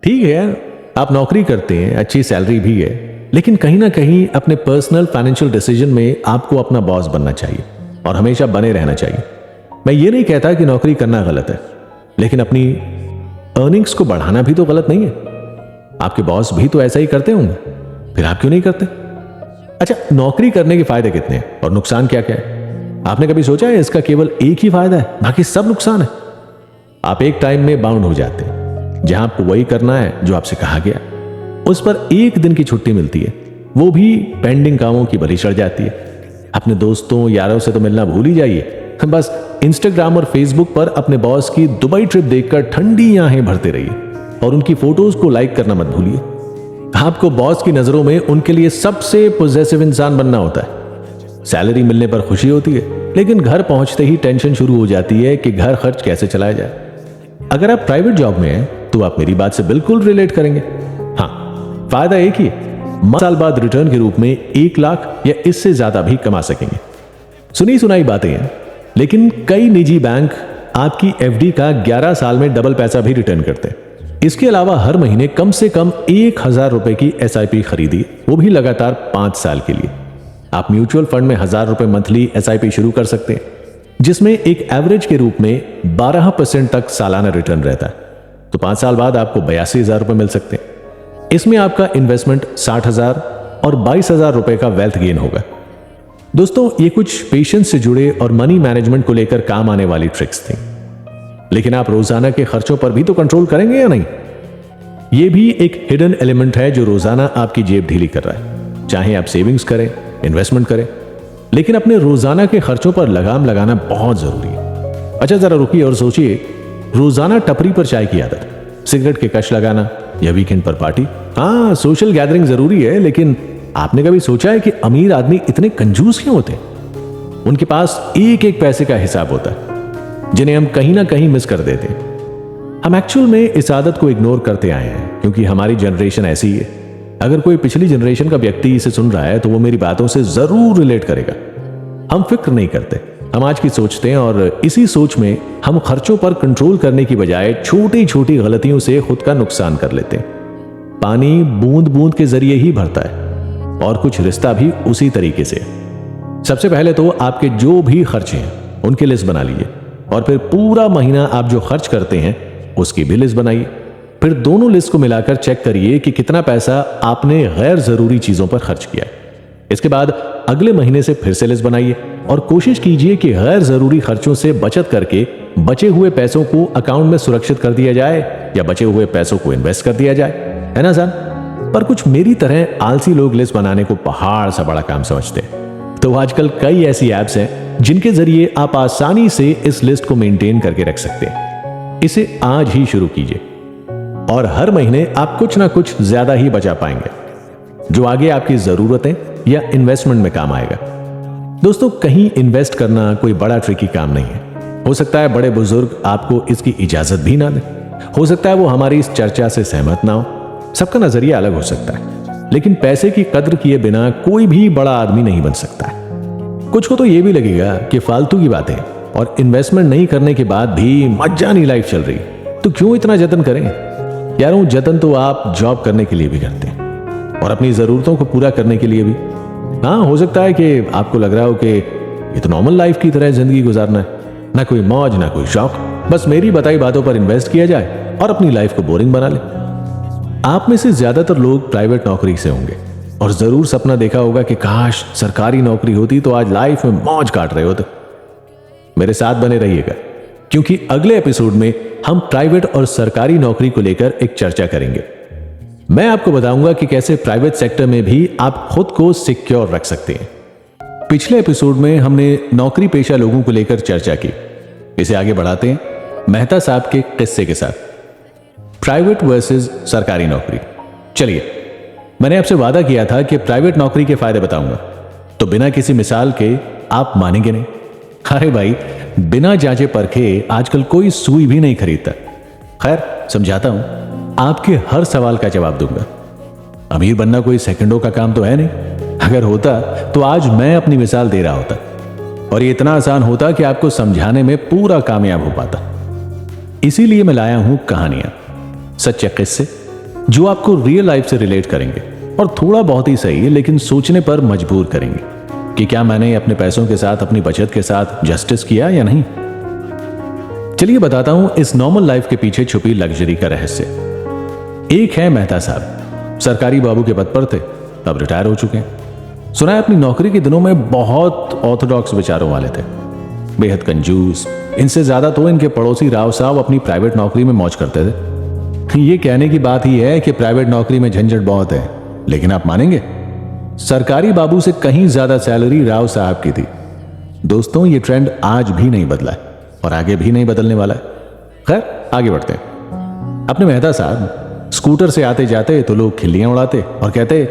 ठीक है, आप नौकरी करते हैं, अच्छी सैलरी भी है, लेकिन कहीं ना कहीं अपने पर्सनल फाइनेंशियल डिसीजन में आपको अपना बॉस बनना चाहिए और हमेशा बने रहना चाहिए। मैं ये नहीं कहता कि नौकरी करना गलत है, लेकिन अपनी अर्निंग्स को बढ़ाना भी तो गलत नहीं है। आपके बॉस भी तो ऐसा ही करते होंगे, फिर आप क्यों नहीं करते? अच्छा, नौकरी करने के फायदे कितने हैं और नुकसान क्या क्या है? आपने कभी सोचा है इसका केवल एक ही फायदा है, बाकी सब नुकसान है? आप एक टाइम में बाउंड हो जाते हैं जहां आपको वही करना है जो आपसे कहा गया। उस पर एक दिन की छुट्टी मिलती है, वो भी पेंडिंग कामों की बलि चढ़ जाती है। अपने दोस्तों यारों से तो मिलना भूल ही जाइए, बस इंस्टाग्राम और फेसबुक पर अपने बॉस की दुबई ट्रिप देखकर ठंडी आंखें भरते रहिए और उनकी फोटोज को लाइक करना मत भूलिए। आपको बॉस की नजरों में उनके लिए सबसे पॉजिटिव इंसान बनना होता है। सैलरी मिलने पर खुशी होती है, लेकिन घर पहुंचते ही टेंशन शुरू हो जाती है कि घर खर्च कैसे चलाया जाए। अगर आप प्राइवेट जॉब में हैं तो आप मेरी बात से बिल्कुल रिलेट करेंगे। हाँ, फायदा एक ही है, साल बाद रिटर्न के रूप में 1 लाख या इससे ज्यादा भी कमा सकेंगे। सुनी सुनाई बातें हैं, लेकिन कई निजी बैंक आपकी एफडी का 11 साल में डबल पैसा भी रिटर्न करते हैं। इसके अलावा हर महीने कम से कम 1000 रुपए की एसआईपी खरीदिए, वो भी लगातार 5 साल के लिए। आप म्यूचुअल फंड में 1000 रुपए मंथली एसआईपी शुरू कर सकते हैं, जिसमें एक एवरेज के रूप में 12% तक सालाना रिटर्न रहता है। तो 5 साल बाद आपको 82,000 रुपए मिल सकते हैं। इसमें आपका इन्वेस्टमेंट 60,000 और 22,000 रुपए का वेल्थ गेन होगा। दोस्तों, ये कुछ पेशेंस से जुड़े और मनी मैनेजमेंट को लेकर काम आने वाली ट्रिक्स थी, लेकिन आप रोजाना के खर्चों पर भी तो कंट्रोल करेंगे या नहीं? ये भी एक हिडन एलिमेंट है जो रोजाना आपकी जेब ढीली कर रहा है। चाहे आप सेविंग्स करें, इन्वेस्टमेंट करें, लेकिन अपने रोजाना के खर्चों पर लगाम लगाना बहुत जरूरी है। अच्छा, जरा रुकिए और सोचिए, रोजाना टपरी पर चाय की आदत, सिगरेट के कश लगाना या वीकेंड पर पार्टी। हाँ, सोशल गैदरिंग जरूरी है, लेकिन आपने कभी सोचा है कि अमीर आदमी इतने कंजूस क्यों होते हैं? उनके पास एक एक पैसे का हिसाब होता है, जिन्हें हम कहीं ना कहीं मिस कर देते हैं। हम एक्चुअल में इस आदत को इग्नोर करते आए हैं क्योंकि हमारी जनरेशन ऐसी ही है। अगर कोई पिछली जनरेशन का व्यक्ति इसे सुन रहा है तो वो मेरी बातों से जरूर रिलेट करेगा। हम फिक्र नहीं करते, हम आज की सोचते हैं, और इसी सोच में हम खर्चों पर कंट्रोल करने की बजाय छोटी छोटी गलतियों से खुद का नुकसान कर लेते हैं। पानी बूंद बूंद के जरिए ही भरता है, और कुछ रिश्ता भी उसी तरीके से। सबसे पहले तो आपके जो भी खर्चे हैं उनकी लिस्ट बना लीजिए, और फिर पूरा महीना आप जो खर्च करते हैं उसकी भी लिस्ट बनाइए। फिर दोनों लिस्ट को मिलाकर चेक करिए कि कितना पैसा आपने गैर जरूरी चीजों पर खर्च किया है। इसके बाद अगले महीने से फिर से लिस्ट बनाइए और कोशिश कीजिए कि गैर जरूरी खर्चों से बचत करके बचे हुए पैसों को अकाउंट में सुरक्षित कर दिया जाए या बचे हुए पैसों को इन्वेस्ट कर दिया जाए, है ना सर? पर कुछ मेरी तरह आलसी लोग लिस्ट बनाने को पहाड़ सा बड़ा काम समझते हैं। तो आजकल कई ऐसी ऐप्स हैं जिनके जरिए आप आसानी से इस लिस्ट को मेंटेन करके रख सकते हैं। इसे आज ही शुरू कीजिए और हर महीने आप कुछ ना कुछ ज्यादा ही बचा पाएंगे, जो आगे आपकी जरूरतें या इन्वेस्टमेंट में काम आएगा। दोस्तों, कहीं इन्वेस्ट करना कोई बड़ा ट्रिकी काम नहीं है। हो सकता है बड़े बुजुर्ग आपको इसकी इजाजत भी ना दें, हो सकता है वो हमारी इस चर्चा से सहमत ना हो, सबका नजरिया अलग हो सकता है, लेकिन पैसे की कद्र किए बिना कोई भी बड़ा आदमी नहीं बन सकता है। कुछ को तो ये भी लगेगा कि फालतू की बातें और इन्वेस्टमेंट नहीं करने के बाद भी मजानी लाइफ चल रही, तो क्यों इतना जतन करें? यार, वो जतन तो आप जॉब करने के लिए भी करते हैं और अपनी जरूरतों को पूरा करने के लिए भी। हाँ, हो सकता है कि आपको लग रहा हो कि ये तो नॉर्मल लाइफ की तरह जिंदगी गुजारना है, ना कोई मौज ना कोई शौक, बस मेरी बताई बातों पर इन्वेस्ट किया जाए और अपनी लाइफ को बोरिंग बना ले। आप में से ज्यादातर लोग प्राइवेट नौकरी से होंगे और जरूर सपना देखा होगा कि काश सरकारी नौकरी होती तो आज लाइफ में मौज काट रहे होते। मेरे साथ बने रहिएगा, क्योंकि अगले एपिसोड में हम प्राइवेट और सरकारी नौकरी को लेकर एक चर्चा करेंगे। मैं आपको बताऊंगा कि कैसे प्राइवेट सेक्टर में भी आप खुद को सिक्योर रख सकते हैं। पिछले एपिसोड में हमने नौकरी पेशा लोगों को लेकर चर्चा की। इसे आगे बढ़ाते हैं मेहता साहब के किस्से के साथ, प्राइवेट वर्सेस सरकारी नौकरी। चलिए, मैंने आपसे वादा किया था कि प्राइवेट नौकरी के फायदे बताऊंगा, तो बिना किसी मिसाल के आप मानेंगे नहीं। अरे भाई, बिना जांचे परखे आजकल कोई सुई भी नहीं खरीदता। खैर, समझाता हूं, आपके हर सवाल का जवाब दूंगा। अमीर बनना कोई सेकंडों का काम तो है नहीं, अगर होता तो आज मैं अपनी मिसाल दे रहा होता, और ये इतना आसान होता कि आपको समझाने में पूरा कामयाब हो पाता। इसीलिए मैं लाया हूं कहानियां, सच्चे किस्से जो आपको रियल लाइफ से रिलेट करेंगे और थोड़ा बहुत ही सही लेकिन सोचने पर मजबूर करेंगे कि क्या मैंने अपने पैसों के साथ, अपनी बचत के साथ जस्टिस किया या नहीं। चलिए बताता हूं इस नॉर्मल लाइफ के पीछे छुपी लग्जरी का रहस्य। एक है मेहता साहब, सरकारी बाबू के पद पर थे, अब रिटायर हो चुके हैं। सुना है अपनी नौकरी के दिनों में बहुत ऑर्थोडॉक्स विचारों वाले थे, बेहद कंजूस। इनसे ज्यादा तो इनके पड़ोसी राव साहब अपनी प्राइवेट नौकरी में मौज करते थे। ये कहने की बात ही है कि प्राइवेट नौकरी में झंझट बहुत है, लेकिन आप मानेंगे सरकारी बाबू से कहीं ज्यादा सैलरी राव साहब की थी। दोस्तों, ये ट्रेंड आज भी नहीं बदला है और आगे भी नहीं बदलने वाला है। खैर, आगे बढ़ते हैं। अपने मेहता साहब स्कूटर से आते जाते तो लोग खिल्लियां उड़ाते और कहते,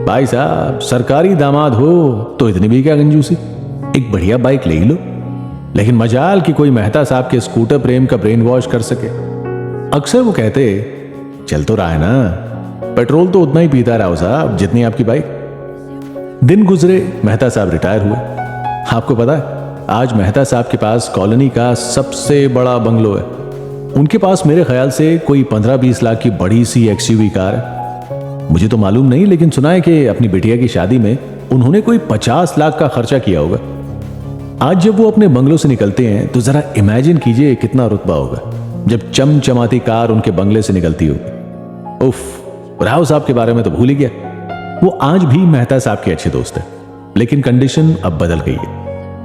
भाई साहब सरकारी दामाद हो तो इतनी भी क्या कंजूसी, एक बढ़िया बाइक ले ही लो। लेकिन मजाल कि कोई मेहता साहब के स्कूटर प्रेम का ब्रेन वॉश कर सके। अक्सर वो कहते, चल तो रहा है ना, पेट्रोल तो उतना ही पीता राव साहब जितनी आपकी बाइक। दिन गुजरे, मेहता साहब रिटायर हुए। आपको पता है आज मेहता साहब के पास कॉलोनी का सबसे बड़ा बंगलो है। उनके पास मेरे ख्याल से कोई 15-20 लाख की बड़ी सी एक्सयूवी कार है। मुझे तो मालूम नहीं, लेकिन सुना है कि अपनी बिटिया की शादी में उन्होंने कोई 50 लाख का खर्चा किया होगा। आज जब वो अपने बंगलों से निकलते हैं तो जरा इमेजिन कीजिए कितना रुतबा होगा जब चमचमाती कार उनके बंगले से निकलती होगी। उफ, राव साहब के बारे में तो भूल ही गया। वो आज भी मेहता साहब के अच्छे दोस्त हैं, लेकिन कंडीशन अब बदल गई है।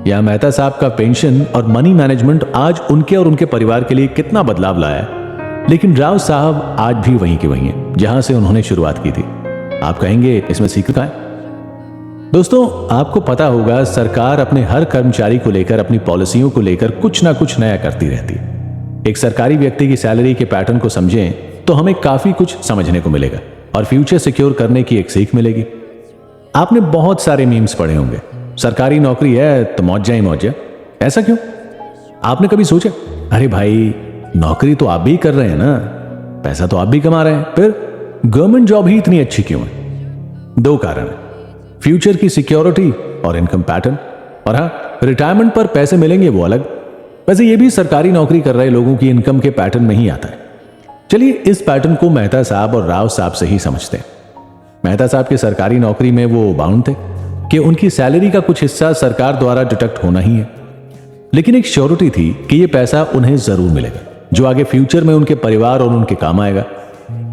या मेहता साहब का पेंशन और मनी मैनेजमेंट आज उनके और उनके परिवार के लिए कितना बदलाव लाया है, लेकिन राव साहब आज भी वहीं के वहीं हैं जहां से उन्होंने शुरुआत की थी। आप कहेंगे इसमें सीक्रेट क्या है? दोस्तों, आपको पता होगा सरकार अपने हर कर्मचारी को लेकर, अपनी पॉलिसियों को लेकर कुछ ना कुछ नया करती रहती है। एक सरकारी व्यक्ति की सैलरी के पैटर्न को समझें तो हमें काफी कुछ समझने को मिलेगा और फ्यूचर सिक्योर करने की एक सीख मिलेगी। आपने बहुत सारे मीम्स पढ़े होंगे, सरकारी नौकरी है तो मौजा ही मौजा। ऐसा क्यों? आपने कभी सोचा, अरे भाई नौकरी तो आप भी कर रहे हैं ना, पैसा तो आप भी कमा रहे हैं, फिर गवर्नमेंट जॉब ही इतनी अच्छी क्यों है? 2 कारण है, फ्यूचर की सिक्योरिटी और इनकम पैटर्न। और हाँ, रिटायरमेंट पर पैसे मिलेंगे वो अलग। वैसे ये भी सरकारी नौकरी कर रहे लोगों की इनकम के पैटर्न में ही आता है। चलिए इस पैटर्न को मेहता साहब और राव साहब से ही समझते हैं। मेहता साहब की सरकारी नौकरी में वो बाउंड थे कि उनकी सैलरी का कुछ हिस्सा सरकार द्वारा डिडक्ट होना ही है, लेकिन एक श्योरिटी थी कि ये पैसा उन्हें जरूर मिलेगा जो आगे फ्यूचर में उनके परिवार और उनके काम आएगा।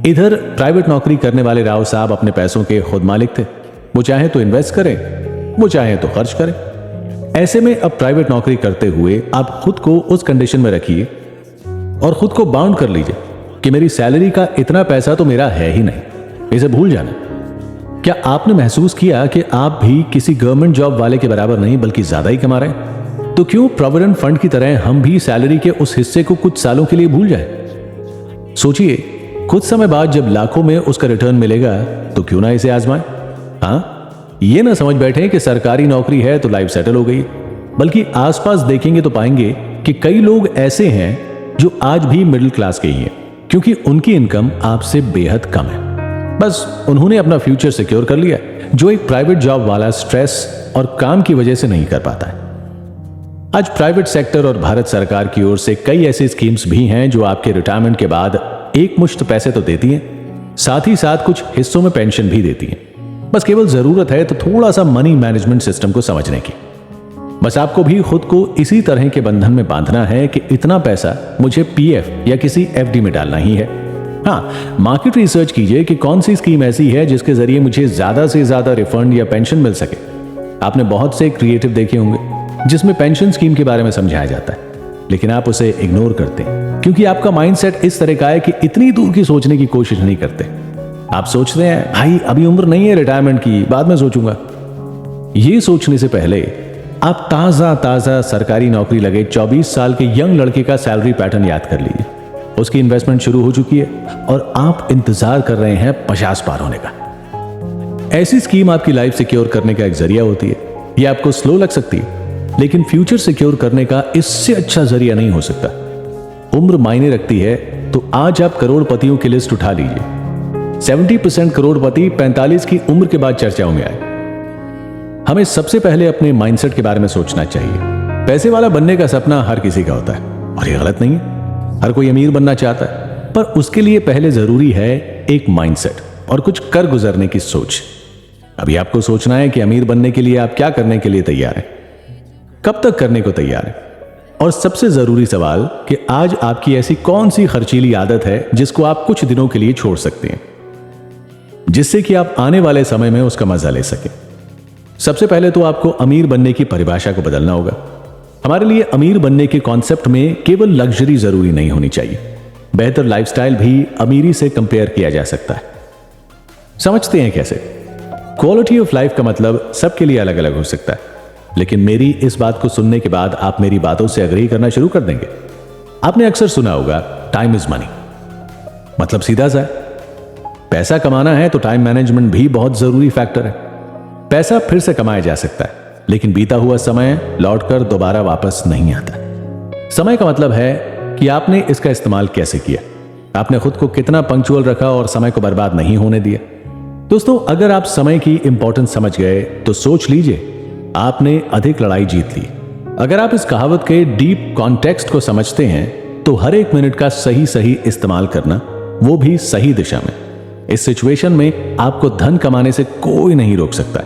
इधर प्राइवेट नौकरी करने वाले राव साहब अपने पैसों के खुद मालिक थे। वो चाहे तो इन्वेस्ट करें, वो चाहे तो खर्च करें। ऐसे में अब प्राइवेट नौकरी करते हुए आप खुद को उस कंडीशन में रखिए और खुद को बाउंड कर लीजिए कि मेरी सैलरी का इतना पैसा तो मेरा है ही नहीं, इसे भूल जाना। क्या आपने महसूस किया कि आप भी किसी गवर्नमेंट जॉब वाले के बराबर नहीं बल्कि ज्यादा ही कमा रहे हैं? तो क्यों प्रोविडेंट फंड की तरह हम भी सैलरी के उस हिस्से को कुछ सालों के लिए भूल जाए? सोचिए, कुछ समय बाद जब लाखों में उसका रिटर्न मिलेगा तो क्यों ना इसे आजमाएं? हाँ, ये ना समझ बैठे कि सरकारी नौकरी है तो लाइफ सेटल हो गई, बल्कि आसपास देखेंगे तो पाएंगे कि कई लोग ऐसे हैं जो आज भी मिडिल क्लास के ही हैं, क्योंकि उनकी इनकम आपसे बेहद कम है। बस उन्होंने अपना फ्यूचर सिक्योर कर लिया, जो एक प्राइवेट जॉब वाला स्ट्रेस और काम की वजह से नहीं कर पाता है। आज प्राइवेट सेक्टर और भारत सरकार की ओर से कई ऐसी स्कीम्स भी हैं जो आपके रिटायरमेंट के बाद एक मुश्त पैसे तो देती हैं, साथ ही साथ कुछ हिस्सों में पेंशन भी देती हैं। बस केवल जरूरत है तो थोड़ा सा मनी मैनेजमेंट सिस्टम को समझने की। बस आपको भी खुद को इसी तरह के बंधन में बांधना है कि इतना पैसा मुझे पीएफ या किसी एफडी में डालना ही है। हाँ, मार्केट रिसर्च कीजिए कि कौन सी स्कीम ऐसी है जिसके जरिए मुझे ज्यादा से ज्यादा रिफंड या पेंशन मिल सके। आपने बहुत से क्रिएटिव देखे होंगे जिसमें पेंशन स्कीम के बारे में समझाया जाता है, लेकिन आप उसे इग्नोर करते हैं क्योंकि आपका माइंडसेट इस तरह का है कि इतनी दूर की सोचने की कोशिश नहीं करते। आप सोचते हैं भाई अभी उम्र नहीं है रिटायरमेंट की, बाद में सोचूंगा। ये सोचने से पहले आप ताजा सरकारी नौकरी लगे 24 साल के यंग लड़के का सैलरी पैटर्न याद कर लीजिए। उसकी इन्वेस्टमेंट शुरू हो चुकी है और आप इंतजार कर रहे हैं 50 पार होने का। ऐसी स्कीम आपकी लाइफ सिक्योर करने का एक जरिया होती है। यह आपको स्लो लग सकती है, लेकिन फ्यूचर सिक्योर करने का इससे अच्छा जरिया नहीं हो सकता। उम्र मायने रखती है तो आज आप करोड़पतियों की लिस्ट उठा लीजिए। 70% करोड़पति 45 की उम्र के बाद चर्चाओं में आए। हमें सबसे पहले अपने माइंडसेट के बारे में सोचना चाहिए। पैसे वाला बनने का सपना हर किसी का होता है और यह गलत नहीं है। हर कोई अमीर बनना चाहता है, पर उसके लिए पहले जरूरी है एक माइंडसेट और कुछ कर गुजरने की सोच। अभी आपको सोचना है कि अमीर बनने के लिए आप क्या करने के लिए तैयार हैं, कब तक करने को तैयार हैं, और सबसे जरूरी सवाल कि आज आपकी ऐसी कौन सी खर्चीली आदत है जिसको आप कुछ दिनों के लिए छोड़ सकते हैं, जिससे कि आप आने वाले समय में उसका मजा ले सकें। सबसे पहले तो आपको अमीर बनने की परिभाषा को बदलना होगा। हमारे लिए अमीर बनने के कॉन्सेप्ट में केवल लग्जरी जरूरी नहीं होनी चाहिए, बेहतर लाइफस्टाइल भी अमीरी से कंपेयर किया जा सकता है। समझते हैं कैसे? क्वालिटी ऑफ लाइफ का मतलब सबके लिए अलग अलग हो सकता है, लेकिन मेरी इस बात को सुनने के बाद आप मेरी बातों से एग्री करना शुरू कर देंगे। आपने अक्सर सुना होगा टाइम इज मनी। मतलब सीधा सा है, पैसा कमाना है तो टाइम मैनेजमेंट भी बहुत जरूरी फैक्टर है। पैसा फिर से कमाया जा सकता है, लेकिन बीता हुआ समय लौटकर दोबारा वापस नहीं आता। समय का मतलब है कि आपने इसका इस्तेमाल कैसे किया, आपने खुद को कितना पंक्चुअल रखा और समय को बर्बाद नहीं होने दिया। दोस्तों, अगर आप समय की इंपॉर्टेंस समझ गए तो सोच लीजिए आपने अधिक लड़ाई जीत ली। अगर आप इस कहावत के डीप कॉन्टेक्स्ट को समझते हैं तो हर एक मिनट का सही सही इस्तेमाल करना, वो भी सही दिशा में, इस सिचुएशन में आपको धन कमाने से कोई नहीं रोक सकता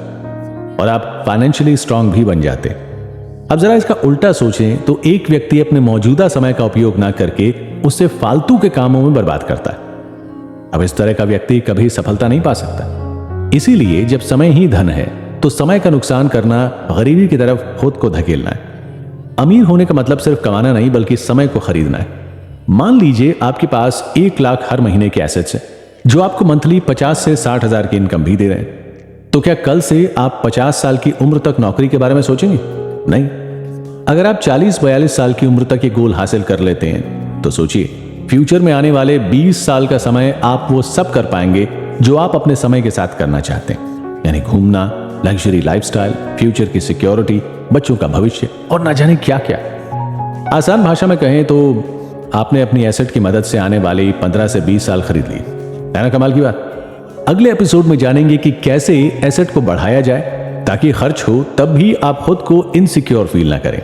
और आप फाइनेंशियली स्ट्रांग भी बन जाते। अब जरा इसका उल्टा सोचें तो एक व्यक्ति अपने मौजूदा समय का उपयोग ना करके उससे फालतू के कामों में बर्बाद करता है। अब इस तरह का व्यक्ति कभी सफलता नहीं पा सकता। इसीलिए जब समय ही धन है तो समय का नुकसान करना गरीबी की तरफ खुद को धकेलना है। अमीर होने का मतलब सिर्फ कमाना नहीं, बल्कि समय को खरीदना है। मान लीजिए आपके पास 1 लाख हर महीने के एसेट्स हैं जो आपको मंथली 50 से 60 हजार की इनकम भी दे रहे हैं। तो क्या कल से आप 50 साल की उम्र तक नौकरी के बारे में सोचेंगे? नहीं। अगर आप 40-42 साल की उम्र तक ये गोल हासिल कर लेते हैं तो सोचिए फ्यूचर में आने वाले 20 साल का समय आप वो सब कर पाएंगे जो आप अपने समय के साथ करना चाहते हैं, यानी घूमना, लग्जरी लाइफस्टाइल, फ्यूचर की सिक्योरिटी, बच्चों का भविष्य और ना जाने क्या क्या। आसान भाषा में कहें तो आपने अपनी एसेट की मदद से आने वाली 15 से 20 साल खरीद लिए। है ना कमाल की बात? अगले एपिसोड में जानेंगे कि कैसे एसेट को बढ़ाया जाए ताकि खर्च हो तब भी आप खुद को इनसिक्योर फील ना करें।